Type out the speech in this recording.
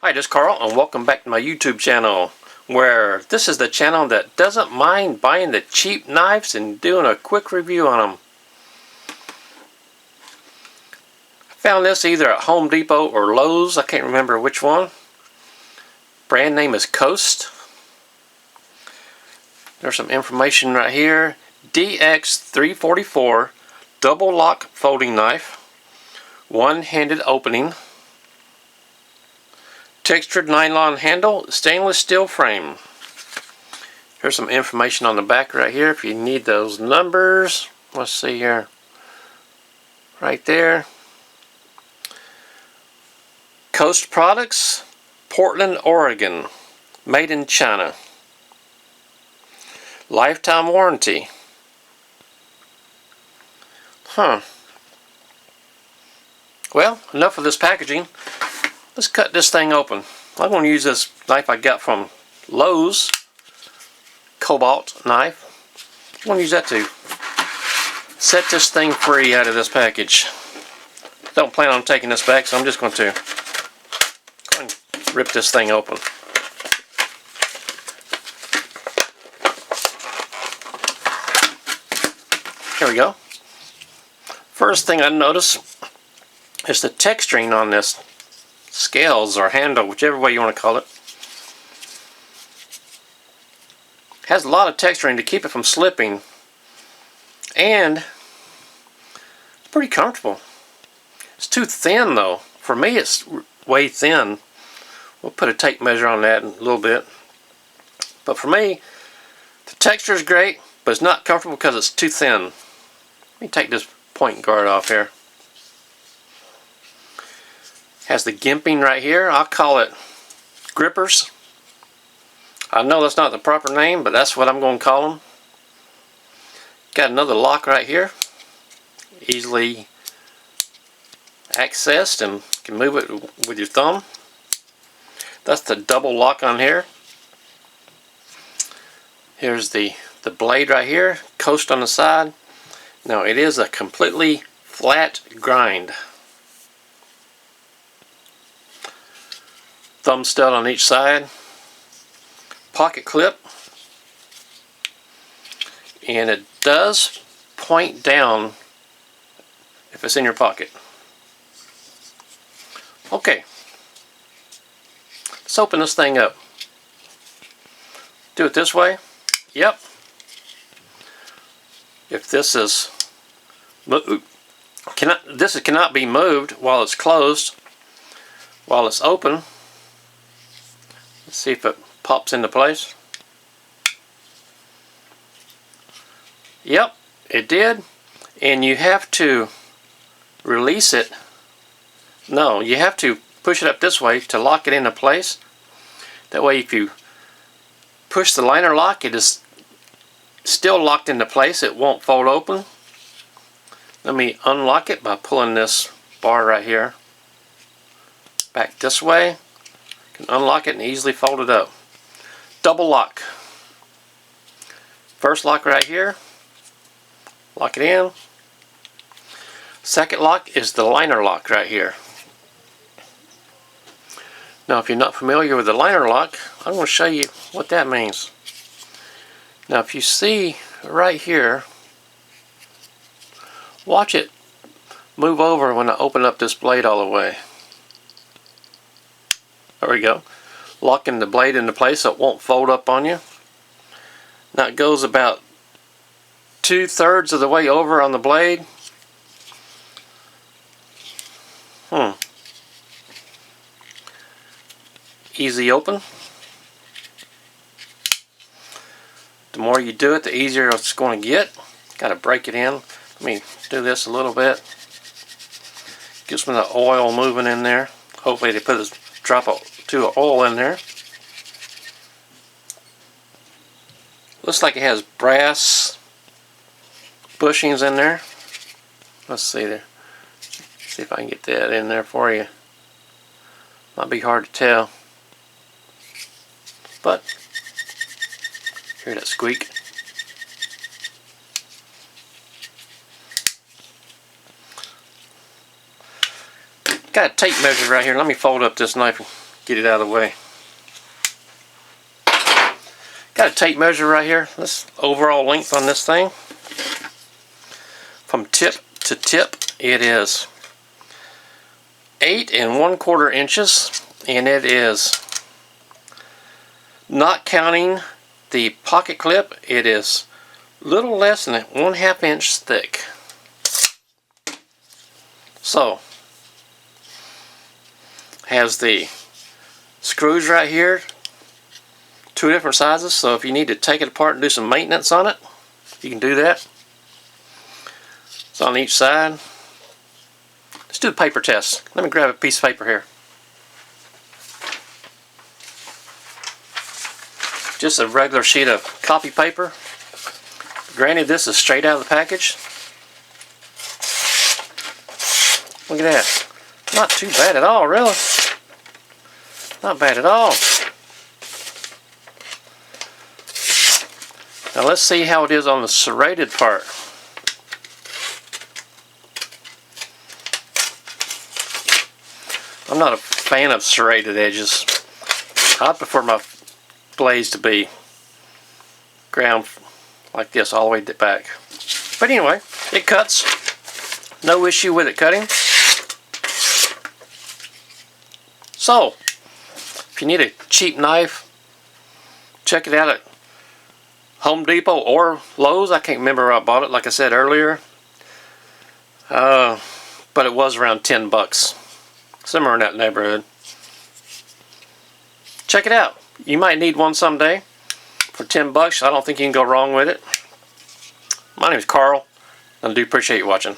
Hi, this is Carl, and welcome back to my YouTube channel, where this is the channel that doesn't mind buying the cheap knives and doing a quick review on them. I found this either at Home Depot or Lowe's, I can't remember which one. Brand name is Coast. There's some information right here. DX344 double lock folding knife, one-handed opening. Textured nylon handle, stainless steel frame. Here's some information on the back right here if you need those numbers. Let's see here. Right there. Coast Products, Portland, Oregon. Made in China. Lifetime warranty. Well, enough of this packaging. Let's cut this thing open. I'm going to use this knife I got from Lowe's, Cobalt knife. I'm going to use that to set this thing free out of this package. Don't plan on taking this back, so I'm just going to go and rip this thing open. Here we go. First thing I notice is the texturing on this scales or handle, whichever way you want to call it. Has a lot of texturing to keep it from slipping, and it's pretty comfortable. It's too thin though. For me it's way thin. We'll put a tape measure on that in a little bit. But for me, the texture is great, but it's not comfortable because it's too thin. Let me take this point guard off here. Has the gimping right here. I'll call it grippers. I know that's not the proper name, but that's what I'm going to call them. Got another lock right here. Easily accessed, and you can move it with your thumb. That's the double lock on here. Here's the blade right here. Coast on the side. Now it is a completely flat grind. Thumb stud on each side, pocket clip, and it does point down if it's in your pocket. Okay, let's open this thing up. Do it this way. Yep. If this is cannot be moved while it's closed. While it's open, let's see if it pops into place. Yep, it did. And you have to release it. No, you have to push it up this way to lock it into place. That way if you push the liner lock, it is still locked into place. It won't fold open. Let me unlock it by pulling this bar right here back this way. Can unlock it and easily fold it up. Double lock. First lock right here. Lock it in. Second lock is the liner lock right here. Now if you're not familiar with the liner lock, I'm going to show you what that means. Now if you see right here, watch it move over when I open up this blade all the way. There we go. Locking the blade into place so it won't fold up on you. Now it goes about 2/3 of the way over on the blade. Easy open. The more you do it, the easier it's going to get. Got to break it in. Let me do this a little bit. Get some of the oil moving in there. Hopefully they put a drop of oil in there. Looks like it has brass bushings in there. Let's see there. See if I can get that in there for you. Might be hard to tell. But hear that squeak. Got a tape measure right here. Let me fold up this knife get it out of the way. Got a tape measure right here. This overall length on this thing, from tip to tip, it is 8 1/4 inches, and it is, not counting the pocket clip, it is little less than 1/2 inch thick. So, has the screws right here, 2 different sizes, so if you need to take it apart and do some maintenance on it, you can do that. It's on each side. Let's do the paper test. Let me grab a piece of paper here. Just a regular sheet of copy paper. Granted, this is straight out of the package. Look at that. Not too bad at all, really. Not bad at all. Now let's see how it is on the serrated part. I'm not a fan of serrated edges. I prefer my blades to be ground like this all the way back. But anyway, it cuts. No issue with it cutting. So, if you need a cheap knife, check it out at Home Depot or Lowe's. I can't remember where I bought it, like I said earlier. But it was around 10 bucks. Somewhere in that neighborhood. Check it out. You might need one someday. For 10 bucks, I don't think you can go wrong with it. My name is Carl, and I do appreciate you watching.